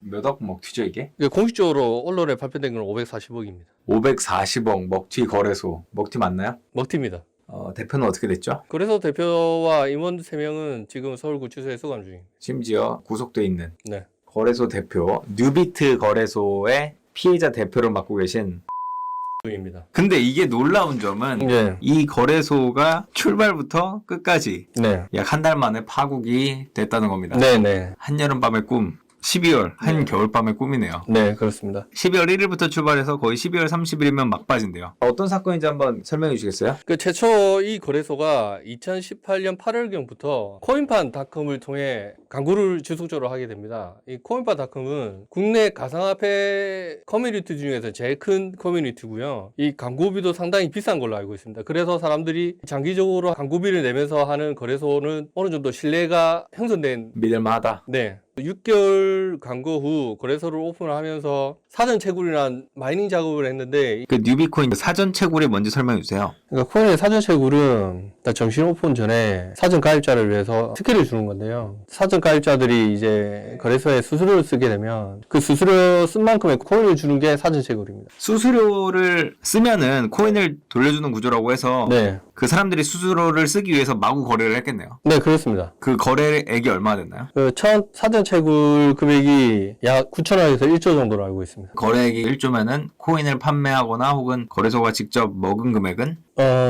몇억 먹튀죠 이게? 공식적으로 언론에 발표된 건 540억입니다. 540억 먹튀 거래소. 먹튀 맞나요? 먹튀입니다. 대표는 어떻게 됐죠? 그래서 대표와 임원 3명은 지금 서울구치소에 수감 중입니다. 심지어 구속돼 있는 네. 거래소 대표, 뉴비트 거래소의 피해자 대표를 맡고 계신. 중입니다. 근데 이게 놀라운 점은 네. 이 거래소가 출발부터 끝까지 네. 약 한 달 만에 파국이 됐다는 겁니다. 네네. 한여름밤의 꿈, 12월 한겨울밤의 꿈이네요. 네, 그렇습니다. 12월 1일부터 출발해서 거의 12월 30일이면 막바지인데요. 어떤 사건인지 한번 설명해 주시겠어요? 최초 이 거래소가 2018년 8월경부터 코인판닷컴을 통해 광고를 지속적으로 하게 됩니다. 이 코인판닷컴은 국내 가상화폐 커뮤니티 중에서 제일 큰 커뮤니티고요. 이 광고비도 상당히 비싼 걸로 알고 있습니다. 그래서 사람들이 장기적으로 광고비를 내면서 하는 거래소는 어느 정도 신뢰가 형성된 믿을만하다. 네. 6개월 광고 후 거래소를 오픈하면서 사전 채굴이란 마이닝 작업을 했는데 그 뉴비코인 사전 채굴이 뭔지 설명해 주세요. 그러니까 코인의 사전 채굴은 일단 정신 오픈 전에 사전 가입자를 위해서 특혜를 주는 건데요. 사전 가입자들이 이제 거래소에 수수료를 쓰게 되면 그 수수료 쓴 만큼의 코인을 주는 게 사전 채굴입니다. 수수료를 쓰면은 코인을 돌려주는 구조라고 해서 네. 그 사람들이 수수료를 쓰기 위해서 마구 거래를 했겠네요. 네, 그렇습니다. 그 거래액이 얼마나 됐나요? 첫 사전 채굴 금액이 약 9천원에서 1조 정도로 알고 있습니다. 거래액이 1조면은 코인을 판매하거나 혹은 거래소가 직접 먹은 금액은?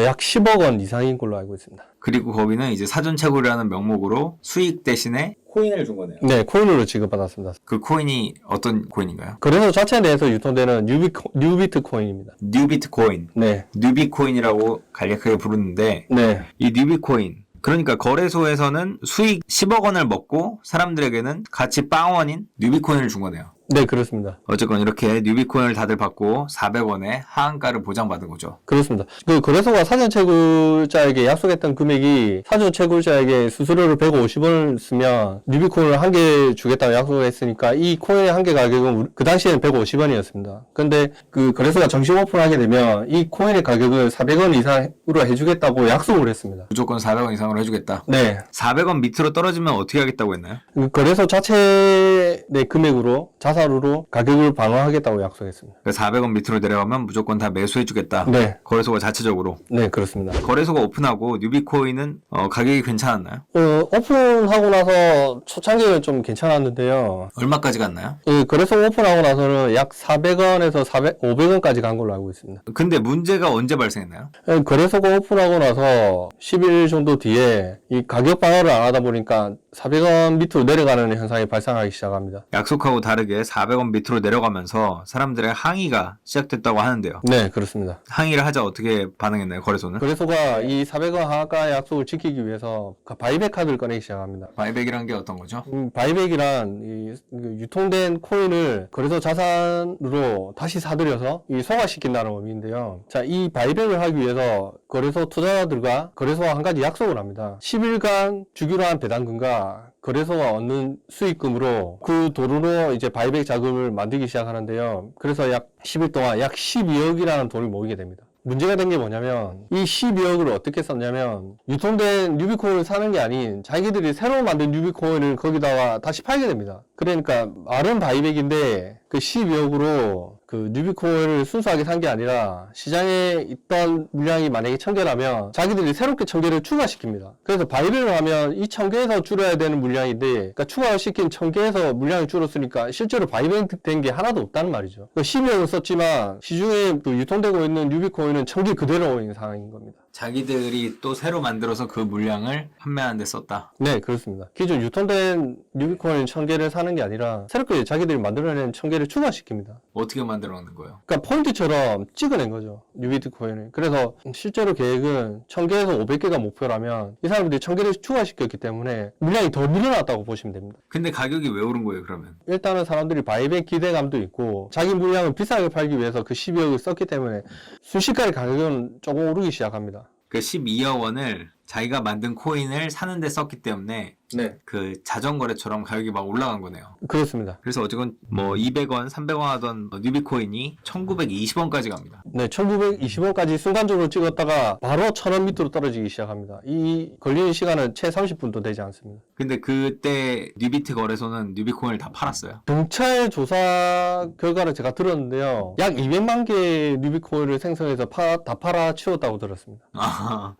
약 10억 원 이상인 걸로 알고 있습니다. 그리고 거기는 이제 사전 채굴이라는 명목으로 수익 대신에 코인을 준 거네요. 네, 코인으로 지급받았습니다. 그 코인이 어떤 코인인가요? 거래소 자체 내에서 유통되는 뉴비트 코인입니다. 뉴비트코인, 네. 뉴비코인이라고 간략하게 부르는데 네. 이 뉴비코인, 그러니까 거래소에서는 수익 10억 원을 먹고 사람들에게는 가치 빵원인 뉴비코인을 준 거네요. 네, 그렇습니다. 어쨌건 이렇게 뉴비코인을 다들 받고 400원의 하한가를 보장받은 거죠. 그렇습니다. 그 거래소가 사전 채굴자에게 약속했던 금액이 사전 채굴자에게 수수료를 150원을 쓰면 뉴비코인을 한 개 주겠다고 약속을 했으니까 이 코인의 한 개 가격은 그 당시에는 150원이었습니다. 근데 그 거래소가 정식 오픈하게 되면 이 코인의 가격을 400원 이상으로 해주겠다고 약속을 했습니다. 무조건 400원 이상으로 해주겠다. 네. 400원 밑으로 떨어지면 어떻게 하겠다고 했나요? 그 거래소 자체의 금액으로 자사로로 가격을 방어하겠다고 약속했습니다. 400원 밑으로 내려가면 무조건 다 매수해주겠다. 네. 거래소가 자체적으로. 네, 그렇습니다. 거래소가 오픈하고 뉴비코인은 가격이 괜찮았나요? 오픈하고 나서 초창기는 좀 괜찮았는데요. 얼마까지 갔나요? 거래소 오픈하고 나서는 약 400원에서 500원까지 간 걸로 알고 있습니다. 근데 문제가 언제 발생했나요? 거래소가 오픈하고 나서 10일 정도 뒤에 이 가격 방어를 안 하다 보니까 400원 밑으로 내려가는 현상이 발생하기 시작합니다. 약속하고 다르게 400원 밑으로 내려가면서 사람들의 항의가 시작됐다고 하는데요. 네, 그렇습니다. 항의를 하자 어떻게 반응했나요, 거래소는? 거래소가 이 400원 하한가 약속을 지키기 위해서 바이백 카드를 꺼내기 시작합니다. 바이백이란 게 어떤 거죠? 바이백이란 유통된 코인을 거래소 자산으로 다시 사들여서 소화시킨다는 의미인데요. 자, 이 바이백을 하기 위해서 거래소 투자자들과 거래소와 한 가지 약속을 합니다. 10일간 주기로 한 배당금과 거래소가 얻는 수익금으로 그 돈으로 이제 바이백 자금을 만들기 시작하는데요. 그래서 약 10일 동안 약 12억이라는 돈을 모이게 됩니다. 문제가 된 게 뭐냐면 이 12억을 어떻게 썼냐면 유통된 뉴비코인을 사는 게 아닌 자기들이 새로 만든 뉴비코인을 거기다가 다시 팔게 됩니다. 그러니까 말은 바이백인데 그 12억으로 그 뉴비코인을 순수하게 산 게 아니라 시장에 있던 물량이 만약에 1000개라면 자기들이 새롭게 1000개를 추가시킵니다. 그래서 바이백을 하면 이 1000개에서 줄여야 되는 물량인데 그러니까 추가시킨 1000개에서 물량이 줄었으니까 실제로 바이백 된 게 하나도 없다는 말이죠. 12억을 썼지만 시중에 유통되고 있는 뉴비코인은 1000개 그대로 있는 상황인 겁니다. 자기들이 또 새로 만들어서 그 물량을 판매하는 데 썼다. 네, 그렇습니다. 기존 유통된 뉴비코인 1000개를 사는 게 아니라 새롭게 자기들이 만들어낸 1000개를 추가시킵니다. 어떻게 만들어 놓는 거예요? 그러니까 포인트처럼 찍어낸 거죠. 뉴비트코인을. 그래서 실제로 계획은 1000개에서 500개가 목표라면 이 사람들이 1000개를 추가시켰기 때문에 물량이 더 늘어났다고 보시면 됩니다. 근데 가격이 왜 오른 거예요, 그러면? 일단은 사람들이 바이백 기대감도 있고 자기 물량을 비싸게 팔기 위해서 그 12억을 썼기 때문에 순식간에 가격은 조금 오르기 시작합니다. 그 12억 원을 자기가 만든 코인을 사는데 썼기 때문에 네. 그 자전거래처럼 가격이 막 올라간 거네요. 그렇습니다. 그래서 어쨌건 뭐 200원, 300원 하던 뉴비코인이 1920원까지 갑니다. 네, 1920원까지 순간적으로 찍었다가 바로 1000원 밑으로 떨어지기 시작합니다. 이 걸리는 시간은 채 30분도 되지 않습니다. 근데 그때 뉴비트 거래소는 뉴비코인을 다 팔았어요. 경찰 조사 결과를 제가 들었는데요. 약 200만 개의 뉴비코인을 생성해서 다 팔아 치웠다고 들었습니다. 아,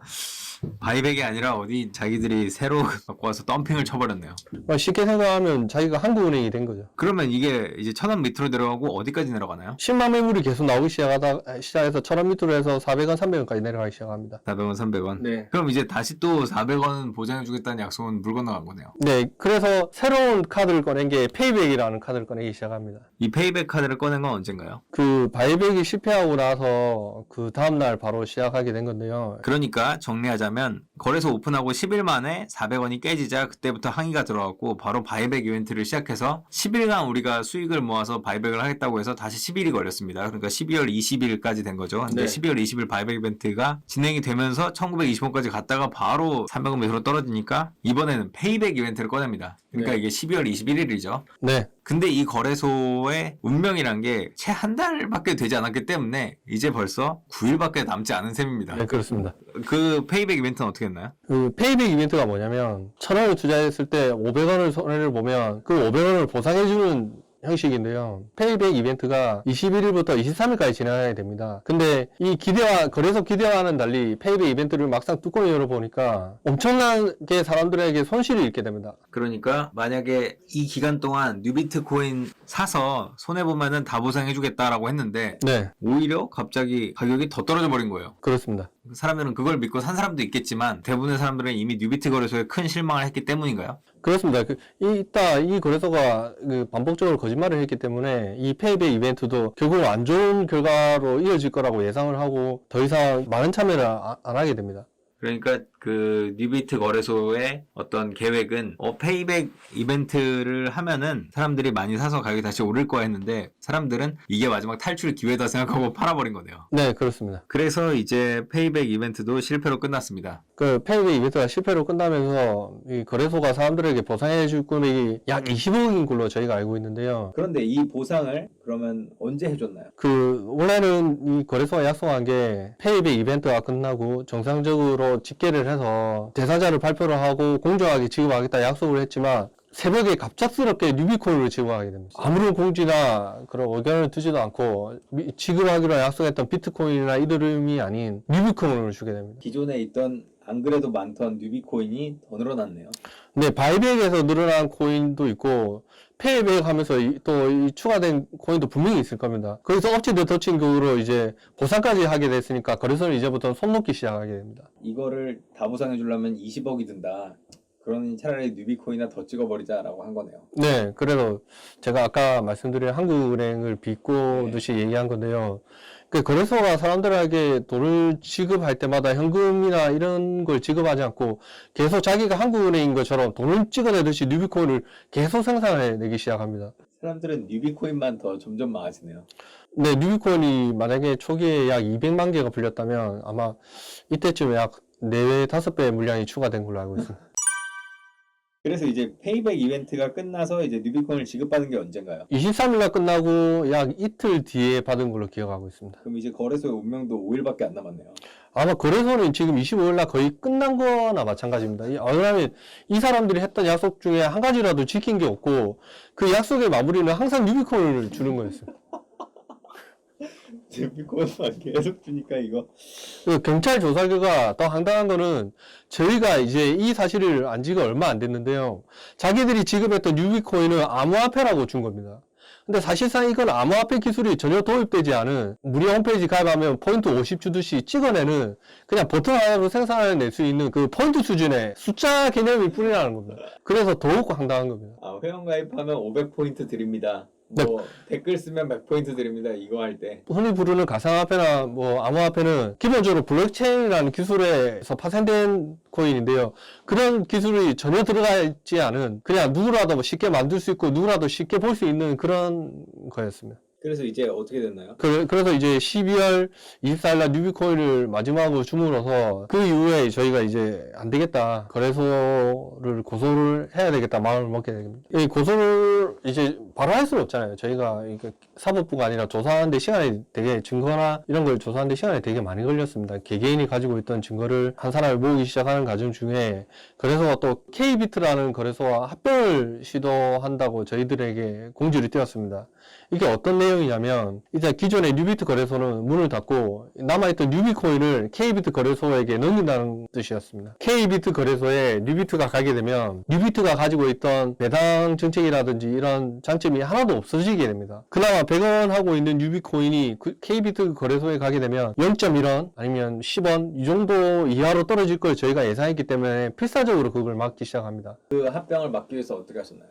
바이백이 아니라 어디 자기들이 새로 갖고 와서 덤핑을 쳐버렸네요. 쉽게 생각하면 자기가 한국은행이 된 거죠. 그러면 이게 이제 1000원 밑으로 내려가고 어디까지 내려가나요? 10만 매물이 계속 나오기 시작해서 1000원 밑으로 해서 400원, 300원까지 내려가기 시작합니다. 400원, 300원. 네. 그럼 이제 다시 또 400원 보장해주겠다는 약속은 물 건너간 거네요. 네, 그래서 새로운 카드를 꺼낸 게 페이백이라는 카드를 꺼내기 시작합니다. 이 페이백 카드를 꺼낸 건 언젠가요? 그 바이백이 실패하고 나서 그 다음날 바로 시작하게 된 건데요. 그러니까 정리하자면 거래소 오픈하고 10일 만에 400원이 깨지자 그때부터 항의가 들어왔고 바로 바이백 이벤트를 시작해서 10일간 우리가 수익을 모아서 바이백을 하겠다고 해서 다시 10일이 걸렸습니다. 그러니까 12월 20일까지 된 거죠. 근데 네. 12월 20일 바이백 이벤트가 진행이 되면서 1920원까지 갔다가 바로 300원 밑으로 떨어지니까 이번에는 페이백 이벤트를 꺼냅니다. 그러니까 네. 이게 12월 21일이죠. 네, 근데 이 거래소의 운명이란 게 채 한 달밖에 되지 않았기 때문에 이제 벌써 9일밖에 남지 않은 셈입니다. 네, 그렇습니다. 그 페이백 이벤트는 어떻게 했나요? 그 페이백 이벤트가 뭐냐면 1000원을 투자했을 때 500원을 손해를 보면 그 500원을 보상해주는 형식인데요. 페이백 이벤트가 21일부터 23일까지 진행해야 됩니다. 근데 이 거래소 기대와는 달리 페이백 이벤트를 막상 뚜껑을 열어보니까 엄청나게 사람들에게 손실을 입게 됩니다. 그러니까 만약에 이 기간 동안 뉴비트 코인 사서 손해보면은 다 보상해주겠다라고 했는데 네, 오히려 갑자기 가격이 더 떨어져 버린 거예요. 그렇습니다. 사람들은 그걸 믿고 산 사람도 있겠지만 대부분의 사람들은 이미 뉴비트 거래소에 큰 실망을 했기 때문인가요? 그렇습니다. 이 거래소가 반복적으로 거짓말을 했기 때문에 이 페이백 이벤트도 결국 안 좋은 결과로 이어질 거라고 예상을 하고 더 이상 많은 참여를 안 하게 됩니다. 그러니까 그 뉴비트 거래소의 어떤 계획은 페이백 이벤트를 하면은 사람들이 많이 사서 가격이 다시 오를 거야 했는데 사람들은 이게 마지막 탈출 기회다 생각하고 팔아버린 거네요. 네, 그렇습니다. 그래서 이제 페이백 이벤트도 실패로 끝났습니다. 그 페이백 이벤트가 실패로 끝나면서 이 거래소가 사람들에게 보상해 줄 금액이 약 20억인 걸로 저희가 알고 있는데요. 그런데 이 보상을 그러면 언제 해줬나요? 원래는 이 거래소가 약속한 게 페이백 이벤트가 끝나고 정상적으로 집계를 해서 대상자를 발표를 하고 공정하게 지급하겠다 약속을 했지만 새벽에 갑작스럽게 뉴비코인을 지급하게 됩니다. 아무런 공지나 그런 의견을 두지도 않고 지급하기로 약속했던 비트코인이나 이더리움이 아닌 뉴비코인을 주게 됩니다. 기존에 있던 안 그래도 많던 뉴비코인이 더 늘어났네요. 네, 바이백에서 늘어난 코인도 있고 페이백 하면서 또 추가된 코인도 분명히 있을 겁니다. 그래서 어찌된 더친격으로 이제 보상까지 하게 됐으니까 거래소는 이제부터 손 놓기 시작하게 됩니다. 이거를 다 보상해 주려면 20억이 든다. 그러니 차라리 뉴비코인이나 더 찍어버리자라고 한 거네요. 네, 그래서 제가 아까 말씀드린 한국은행을 비꼬듯이 얘기한 건데요. 그 거래소가 사람들에게 돈을 지급할 때마다 현금이나 이런 걸 지급하지 않고 계속 자기가 한국은행인 것처럼 돈을 찍어내듯이 뉴비코인을 계속 생산해내기 시작합니다. 사람들은 뉴비코인만 더 점점 많아지네요. 네, 뉴비코인이 만약에 초기에 약 200만 개가 불렸다면 아마 이때쯤에 약 4배, 5배의 물량이 추가된 걸로 알고 있습니다. 그래서 이제 페이백 이벤트가 끝나서 이제 뉴비코인을 지급받은 게 언젠가요? 23일날 끝나고 약 이틀 뒤에 받은 걸로 기억하고 있습니다. 그럼 이제 거래소의 운명도 5일밖에 안 남았네요. 아마 거래소는 지금 25일날 거의 끝난 거나 마찬가지입니다. 왜냐하면 이 사람들이 했던 약속 중에 한 가지라도 지킨 게 없고 그 약속의 마무리는 항상 뉴비코인을 주는 거였어요. 뉴비코인만 계속 주니까 이거. 경찰 조사 결과 더 황당한 거는 저희가 이제 이 사실을 안 지가 얼마 안 됐는데요. 자기들이 지급했던 뉴비코인은 암호화폐라고 준 겁니다. 근데 사실상 이건 암호화폐 기술이 전혀 도입되지 않은 무료 홈페이지 가입하면 포인트 50 주듯이 찍어내는 그냥 버튼 하나로 생산해낼 수 있는 그 포인트 수준의 숫자 개념일 뿐이라는 겁니다. 그래서 더욱 황당한 겁니다. 회원 가입하면 500포인트 드립니다. 뭐 댓글 쓰면 100포인트 드립니다. 이거 할 때. 흔히 부르는 가상화폐나 암호화폐는 기본적으로 블록체인이라는 기술에서 파생된 코인인데요. 그런 기술이 전혀 들어가 있지 않은 그냥 누구라도 쉽게 만들 수 있고 누구라도 쉽게 볼 수 있는 그런 거였습니다. 그래서 이제 어떻게 됐나요? 그래서 이제 12월 24일날 뉴비코인을 마지막으로 주문해서 그 이후에 저희가 이제 안 되겠다. 거래소를 고소를 해야 되겠다. 마음을 먹게 됩니다. 이 고소를 이제 바로 할 수는 없잖아요. 저희가 사법부가 아니라 조사하는데 시간이 되게 증거나 이런 걸 조사하는데 시간이 되게 많이 걸렸습니다. 개개인이 가지고 있던 증거를 한 사람을 모으기 시작하는 과정 중에 거래소가 또 K비트라는 거래소와 합병을 시도한다고 저희들에게 공지를 띄웠습니다. 이게 어떤 내용이냐면 이제 기존의 뉴비트 거래소는 문을 닫고 남아있던 뉴비코인을 K비트 거래소에게 넘긴다는 뜻이었습니다. K비트 거래소에 뉴비트가 가게 되면 뉴비트가 가지고 있던 배당 정책이라든지 이런 장점이 하나도 없어지게 됩니다. 그나마 100원 하고 있는 뉴비코인이 K비트 거래소에 가게 되면 0.1원 아니면 10원 이 정도 이하로 떨어질 걸 저희가 예상했기 때문에 필사적으로 그걸 막기 시작합니다. 그 합병을 막기 위해서 어떻게 하셨나요?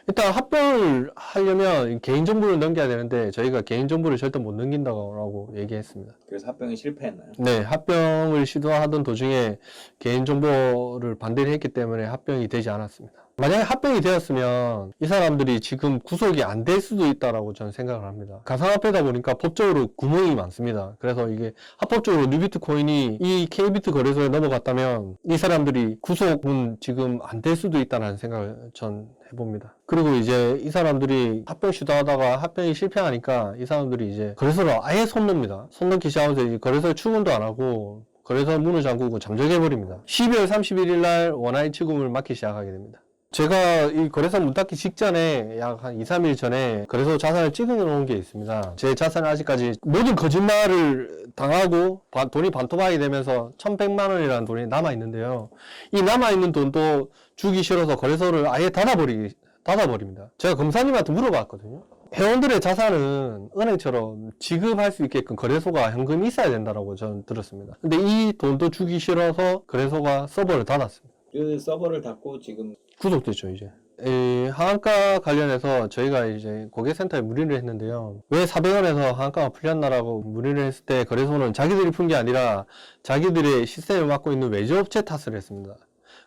일단 합병을 하려면 개인정보를 넘겨야 되는데 저희가 개인정보를 절대 못 넘긴다고 얘기했습니다. 그래서 합병이 실패했나요? 네, 합병을 시도하던 도중에 개인정보를 반대를 했기 때문에 합병이 되지 않았습니다. 만약에 합병이 되었으면 이 사람들이 지금 구속이 안 될 수도 있다라고 저는 생각을 합니다. 가상화폐다 보니까 법적으로 구멍이 많습니다. 그래서 이게 합법적으로 뉴비트 코인이 이 K비트 거래소에 넘어갔다면 이 사람들이 구속은 지금 안 될 수도 있다는 생각을 전 해봅니다. 그리고 이제 이 사람들이 합병 시도하다가 합병이 실패하니까 이 사람들이 이제 거래소를 아예 손 놓습니다. 손 놓기 시작하면서 거래소에 출근도 안 하고 거래소 문을 잠그고 잠적해버립니다. 12월 31일 날 원화의 취급을 막기 시작하게 됩니다. 제가 이 거래소 문 닫기 직전에 약 한 2, 3일 전에 거래소 자산을 찍어 놓은 게 있습니다. 제 자산은 아직까지 모든 거짓말을 당하고 돈이 반토막이 되면서 1,100만 원이라는 돈이 남아있는데요. 이 남아있는 돈도 주기 싫어서 거래소를 아예 닫아버립니다. 제가 검사님한테 물어봤거든요. 회원들의 자산은 은행처럼 지급할 수 있게끔 거래소가 현금이 있어야 된다고 저는 들었습니다. 근데 이 돈도 주기 싫어서 거래소가 서버를 닫았습니다. 그 서버를 닫고 지금 구속됐죠, 이제. 이 하한가 관련해서 저희가 이제 고객센터에 문의를 했는데요. 왜 400원에서 하한가가 풀렸나라고 문의를 했을 때 거래소는 자기들이 푼 게 아니라 자기들의 시스템을 맡고 있는 외주업체 탓을 했습니다.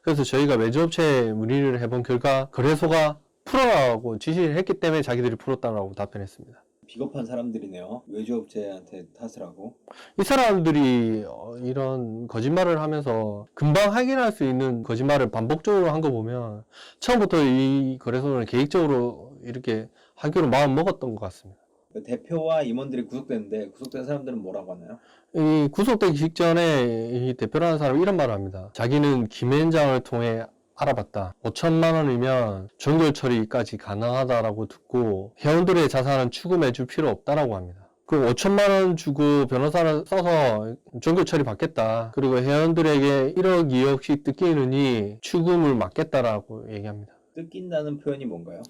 그래서 저희가 외주업체에 문의를 해본 결과 거래소가 풀어라고 지시를 했기 때문에 자기들이 풀었다고 답변했습니다. 비겁한 사람들이네요. 외주업체한테 탓을 하고. 이 사람들이 이런 거짓말을 하면서 금방 확인할 수 있는 거짓말을 반복적으로 한 거 보면 처음부터 이 거래소는 계획적으로 이렇게 하기로 마음 먹었던 것 같습니다. 대표와 임원들이 구속됐는데 구속된 사람들은 뭐라고 하나요? 이 구속되기 직전에 이 대표라는 사람이 이런 말을 합니다. 자기는 김앤장을 통해 알아봤다. 5천만 원이면 종결 처리까지 가능하다라고 듣고 회원들의 자산은 추금해 줄 필요 없다라고 합니다. 그 5천만 원 주고 변호사를 써서 종결 처리 받겠다. 그리고 회원들에게 1억, 2억씩 뜯기느니 추금을 막겠다라고 얘기합니다. 뜯긴다는 표현이 뭔가요?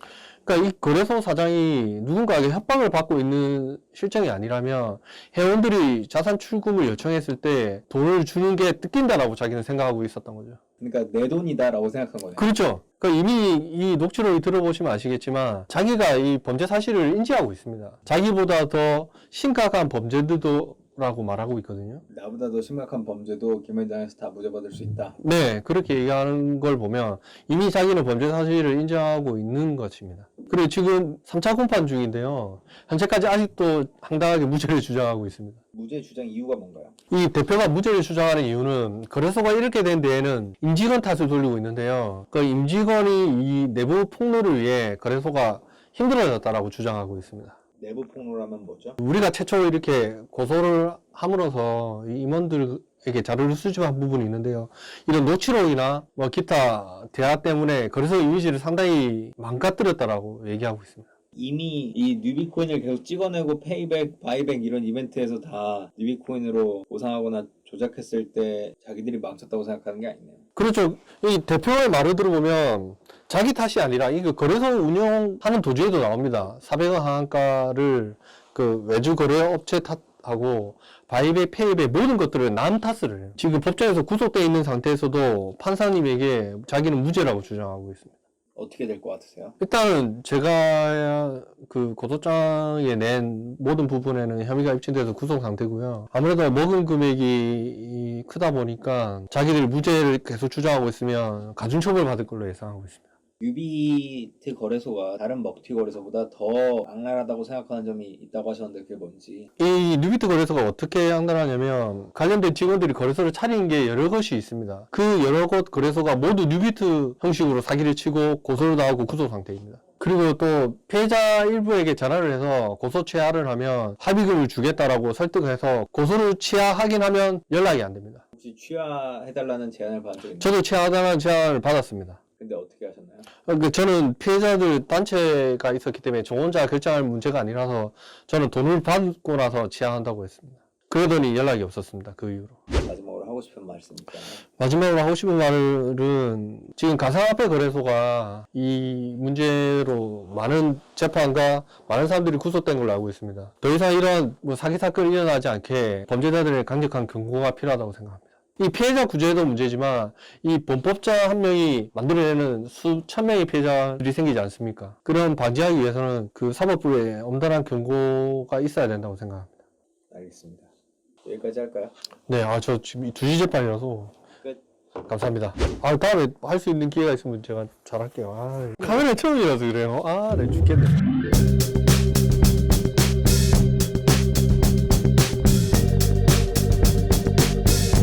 그러니까 이 거래소 사장이 누군가에게 협박을 받고 있는 실정이 아니라면 회원들이 자산 출금을 요청했을 때 돈을 주는 게 뜯긴다라고 자기는 생각하고 있었던 거죠. 그러니까 내 돈이다라고 생각한 거네요. 그렇죠. 그러니까 이미 이 녹취록을 들어보시면 아시겠지만 자기가 이 범죄 사실을 인지하고 있습니다. 자기보다 더 심각한 범죄들도 라고 말하고 있거든요. 나보다 더 심각한 범죄도 김현장에서 다 무죄받을 수 있다. 네, 그렇게 얘기하는 걸 보면 이미 자기는 범죄 사실을 인정하고 있는 것입니다. 그리고 지금 3차 공판 중인데요. 현재까지 아직도 황당하게 무죄를 주장하고 있습니다. 무죄 주장 이유가 뭔가요? 이 대표가 무죄를 주장하는 이유는 거래소가 이렇게 된 데에는 임직원 탓을 돌리고 있는데요. 그 임직원이 이 내부 폭로를 위해 거래소가 힘들어졌다라고 주장하고 있습니다. 내부 폭로라면 뭐죠? 우리가 최초 이렇게 고소를 함으로써 이 임원들에게 자료를 수집한 부분이 있는데요. 이런 녹취록이나 뭐 기타 대화 때문에 거래소 이미지를 상당히 망가뜨렸다라고 얘기하고 있습니다. 이미 이 뉴비코인을 계속 찍어내고 페이백, 바이백 이런 이벤트에서 다 뉴비코인으로 보상하거나 조작했을 때 자기들이 망쳤다고 생각하는 게 아니네요. 그렇죠. 이 대표의 말을 들어보면 자기 탓이 아니라 이거 거래소 운영하는 도중에도 나옵니다. 400원 하한가를 그 외주 거래 업체 탓하고 바이백, 페이백 모든 것들을 남 탓을 해요. 지금 법정에서 구속되어 있는 상태에서도 판사님에게 자기는 무죄라고 주장하고 있습니다. 어떻게 될 것 같으세요? 일단은 제가 그 고소장에 낸 모든 부분에는 혐의가 입증돼서 구속 상태고요. 아무래도 먹은 금액이 크다 보니까 자기들 무죄를 계속 주장하고 있으면 가중처벌 받을 걸로 예상하고 있습니다. 뉴비트 거래소가 다른 먹튀 거래소보다 더 악랄하다고 생각하는 점이 있다고 하셨는데 그게 뭔지. 이 뉴비트 거래소가 어떻게 항단하냐면 관련된 직원들이 거래소를 차린 게 여러 곳이 있습니다. 그 여러 곳 거래소가 모두 뉴비트 형식으로 사기를 치고 고소를 당하고 구속 상태입니다. 그리고 또 피해자 일부에게 전화를 해서 고소 취하를 하면 합의금을 주겠다라고 설득해서 고소를 취하하긴 하면 연락이 안 됩니다. 혹시 취하해달라는 제안을 받은 적 있나요? 저도 취하하다는 제안을 받았습니다. 근데 어떻게 하셨나요? 저는 피해자들 단체가 있었기 때문에 저 혼자 결정할 문제가 아니라서 저는 돈을 받고 나서 취하한다고 했습니다. 그러더니 연락이 없었습니다. 그 이후로. 마지막으로 하고 싶은 말씀 있잖아요. 마지막으로 하고 싶은 말은 지금 가상화폐 거래소가 이 문제로 많은 재판과 많은 사람들이 구속된 걸로 알고 있습니다. 더 이상 이런 사기 사건이 일어나지 않게 범죄자들의 강력한 경고가 필요하다고 생각합니다. 이 피해자 구제도 문제지만 이 범법자 한 명이 만들어내는 수천 명의 피해자들이 생기지 않습니까? 그런 방지하기 위해서는 그 사법부에 엄단한 경고가 있어야 된다고 생각합니다. 알겠습니다. 여기까지 할까요? 네, 저 지금 2시 재판이라서 끝. 감사합니다. 다음에 할 수 있는 기회가 있으면 제가 잘할게요. 카메라 처음이라서 그래요. 네, 죽겠네.